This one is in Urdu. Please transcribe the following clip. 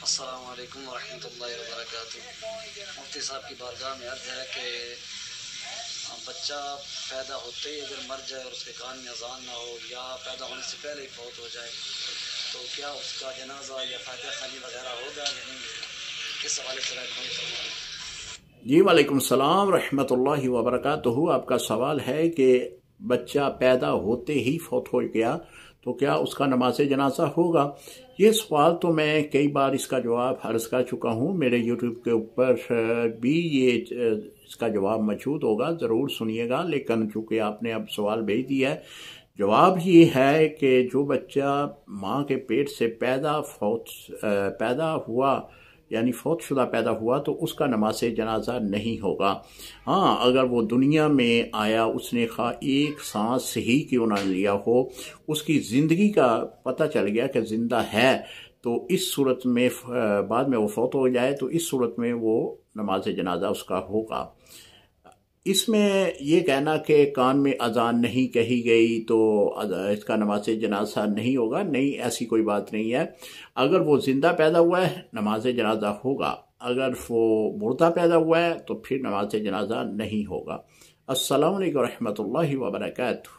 السلام علیکم ورحمۃ اللہ وبرکاتہ۔ مفتی صاحب کی بارگاہ میں عرض ہے کہ بچہ پیدا ہوتے ہی اگر مر جائے اور اس کے کان میں اذان نہ ہو یا پیدا ہونے سے پہلے ہی فوت ہو جائے تو کیا اس کا جنازہ یا فاتحہ خوانی وغیرہ ہوگا یا نہیں ہوگا؟ کس حوالے سے رہنمائی فرمائیں؟ جی وعلیکم السلام رحمۃ اللہ وبرکاتہ۔ آپ کا سوال ہے کہ بچہ پیدا ہوتے ہی فوت ہو گیا تو کیا اس کا نماز جنازہ ہوگا؟ یہ سوال تو میں کئی بار اس کا جواب عرض کر چکا ہوں، میرے یوٹیوب کے اوپر بھی اس کا جواب موجود ہوگا، ضرور سنیے گا۔ لیکن چونکہ آپ نے اب سوال بھیج دیا ہے، جواب یہ ہے کہ جو بچہ ماں کے پیٹ سے پیدا ہوا یعنی فوت شدہ پیدا ہوا تو اس کا نماز جنازہ نہیں ہوگا۔ ہاں، اگر وہ دنیا میں آیا، اس نے خواہ ایک سانس صحیح کیوں نہ لیا ہو، اس کی زندگی کا پتہ چل گیا کہ زندہ ہے، تو اس صورت میں بعد میں وہ فوت ہو جائے تو اس صورت میں وہ نماز جنازہ اس کا ہوگا۔ اس میں یہ کہنا کہ کان میں اذان نہیں کہی گئی تو اس کا نماز جنازہ نہیں ہوگا، نہیں، ایسی کوئی بات نہیں ہے۔ اگر وہ زندہ پیدا ہوا ہے نماز جنازہ ہوگا، اگر وہ مردہ پیدا ہوا ہے تو پھر نماز جنازہ نہیں ہوگا۔ السلام علیکم ورحمۃ اللہ وبرکاتہ۔